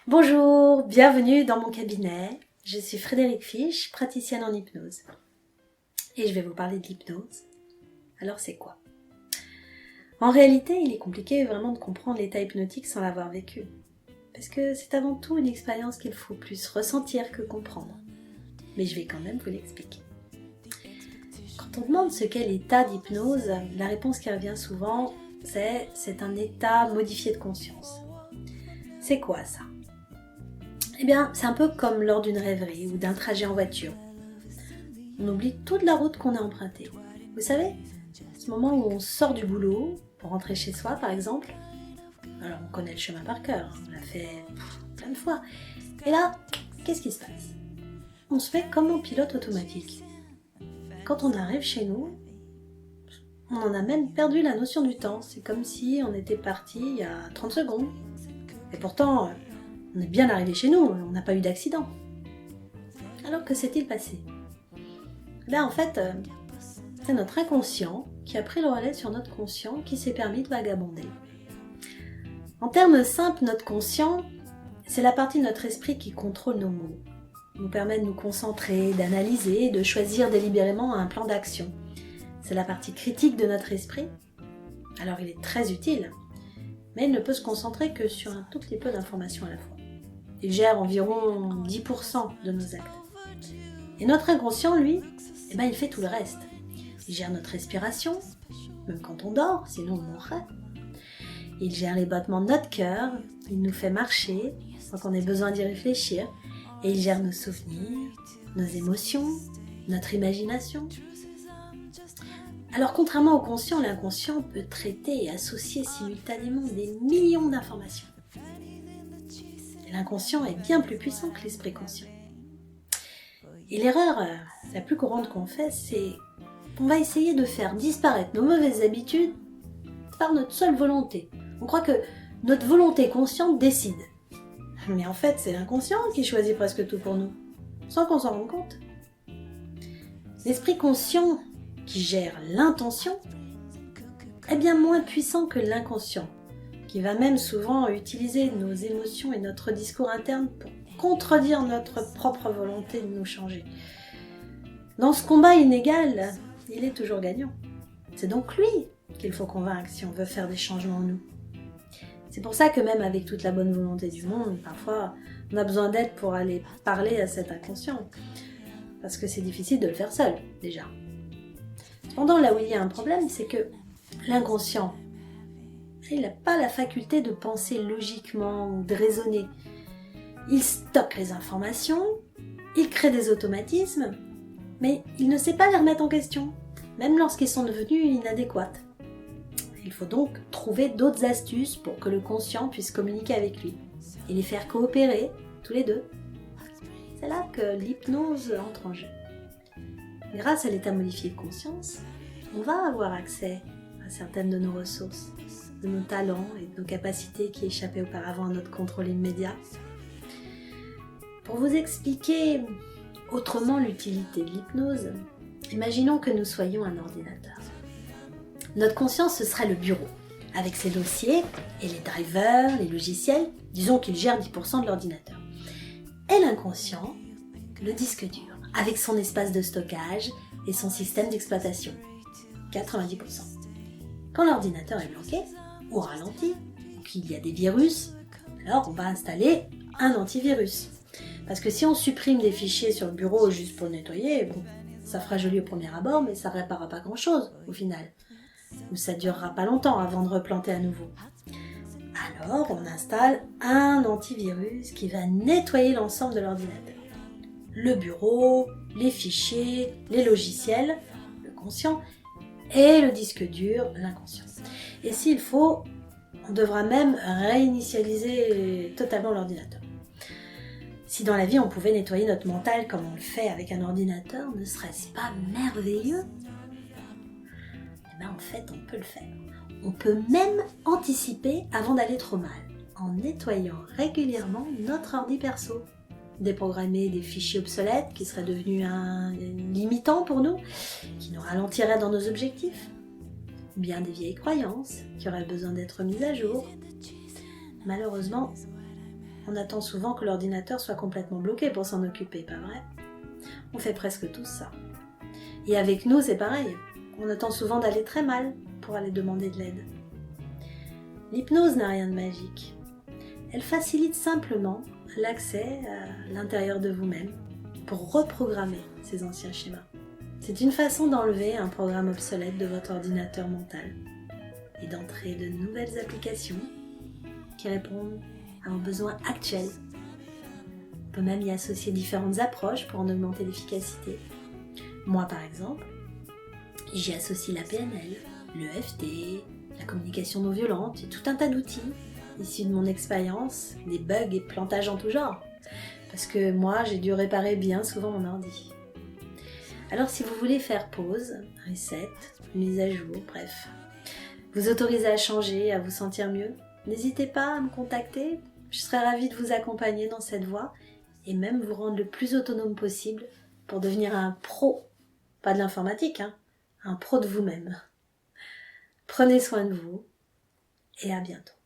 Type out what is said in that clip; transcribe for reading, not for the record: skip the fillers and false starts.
Bonjour, bienvenue dans mon cabinet. Je suis Frédérique Fisch, praticienne en hypnose. Et je vais vous parler de l'hypnose. Alors c'est quoi? En réalité, il est compliqué vraiment de comprendre l'état hypnotique sans l'avoir vécu. Parce que c'est avant tout une expérience qu'il faut plus ressentir que comprendre. Mais je vais quand même vous l'expliquer. Quand on demande ce qu'est l'état d'hypnose, la réponse qui revient souvent, c'est un état modifié de conscience. C'est quoi ça? Eh bien, c'est un peu comme lors d'une rêverie ou d'un trajet en voiture. On oublie toute la route qu'on a empruntée. Vous savez, ce moment où on sort du boulot pour rentrer chez soi, par exemple. Alors, on connaît le chemin par cœur, on l'a fait plein de fois. Et là, qu'est-ce qui se passe? On se fait comme en pilote automatique. Quand on arrive chez nous, on en a même perdu la notion du temps. C'est comme si on était parti il y a 30 secondes. Et pourtant, on est bien arrivé chez nous, on n'a pas eu d'accident. Alors que s'est-il passé? Là, en fait, c'est notre inconscient qui a pris le relais sur notre conscient qui s'est permis de vagabonder. En termes simples, notre conscient, c'est la partie de notre esprit qui contrôle nos mots. Il nous permet de nous concentrer, d'analyser, de choisir délibérément un plan d'action. C'est la partie critique de notre esprit. Alors il est très utile, mais il ne peut se concentrer que sur un tout petit peu d'informations à la fois. Il gère environ 10% de nos actes. Et notre inconscient, lui, il fait tout le reste. Il gère notre respiration, même quand on dort, sinon on mourrait. Il gère les battements de notre cœur, il nous fait marcher sans qu'on ait besoin d'y réfléchir. Et il gère nos souvenirs, nos émotions, notre imagination. Alors contrairement au conscient, l'inconscient peut traiter et associer simultanément des millions d'informations. L'inconscient est bien plus puissant que l'esprit conscient. Et l'erreur la plus courante qu'on fait, c'est qu'on va essayer de faire disparaître nos mauvaises habitudes par notre seule volonté. On croit que notre volonté consciente décide. Mais en fait, c'est l'inconscient qui choisit presque tout pour nous, sans qu'on s'en rende compte. L'esprit conscient qui gère l'intention est bien moins puissant que l'inconscient, qui va même souvent utiliser nos émotions et notre discours interne pour contredire notre propre volonté de nous changer. Dans ce combat inégal, il est toujours gagnant. C'est donc lui qu'il faut convaincre si on veut faire des changements en nous. C'est pour ça que même avec toute la bonne volonté du monde, parfois on a besoin d'aide pour aller parler à cet inconscient. Parce que c'est difficile de le faire seul, déjà. Cependant, là où il y a un problème, c'est que l'inconscient, il n'a pas la faculté de penser logiquement ou de raisonner. Il stocke les informations, il crée des automatismes, mais il ne sait pas les remettre en question, même lorsqu'ils sont devenus inadéquats. Il faut donc trouver d'autres astuces pour que le conscient puisse communiquer avec lui et les faire coopérer, tous les deux. C'est là que l'hypnose entre en jeu. Grâce à l'état modifié de conscience, on va avoir accès à certaines de nos ressources, de nos talents et de nos capacités qui échappaient auparavant à notre contrôle immédiat. Pour vous expliquer autrement l'utilité de l'hypnose, imaginons que nous soyons un ordinateur. Notre conscience, ce serait le bureau, avec ses dossiers et les drivers, les logiciels, disons qu'il gère 10% de l'ordinateur. Et l'inconscient, le disque dur, avec son espace de stockage et son système d'exploitation, 90%. Quand l'ordinateur est bloqué, ou ralenti, ou qu'il y a des virus, alors on va installer un antivirus. Parce que si on supprime des fichiers sur le bureau juste pour le nettoyer, ça fera joli au premier abord, mais ça ne réparera pas grand-chose au final. Ou ça ne durera pas longtemps avant de replanter à nouveau. Alors, on installe un antivirus qui va nettoyer l'ensemble de l'ordinateur. Le bureau, les fichiers, les logiciels, le conscient, et le disque dur, l'inconscient. Et s'il faut, on devra même réinitialiser totalement l'ordinateur. Si dans la vie on pouvait nettoyer notre mental comme on le fait avec un ordinateur, ne serait-ce pas merveilleux? En fait, on peut le faire. On peut même anticiper avant d'aller trop mal, en nettoyant régulièrement notre ordi perso. Déprogrammer des fichiers obsolètes qui seraient devenus limitants pour nous, qui nous ralentiraient dans nos objectifs. Ou bien des vieilles croyances qui auraient besoin d'être mises à jour. Malheureusement, On attend souvent que l'ordinateur soit complètement bloqué pour s'en occuper, pas vrai? On fait presque tous ça. Et avec nous, c'est pareil. On attend souvent d'aller très mal pour aller demander de l'aide. L'hypnose n'a rien de magique. Elle facilite simplement l'accès à l'intérieur de vous-même pour reprogrammer ces anciens schémas. C'est une façon d'enlever un programme obsolète de votre ordinateur mental et d'entrer de nouvelles applications qui répondent à vos besoins actuels. On peut même y associer différentes approches pour en augmenter l'efficacité. Moi, par exemple, j'y associe la PNL, l'EFT, la communication non violente et tout un tas d'outils issus de mon expérience, des bugs et plantages en tout genre. Parce que moi, j'ai dû réparer bien souvent mon ordi. Alors si vous voulez faire pause, reset, mise à jour, bref, vous autoriser à changer, à vous sentir mieux, n'hésitez pas à me contacter. Je serai ravie de vous accompagner dans cette voie et même vous rendre le plus autonome possible pour devenir un pro, pas de l'informatique, un pro de vous-même. Prenez soin de vous et à bientôt.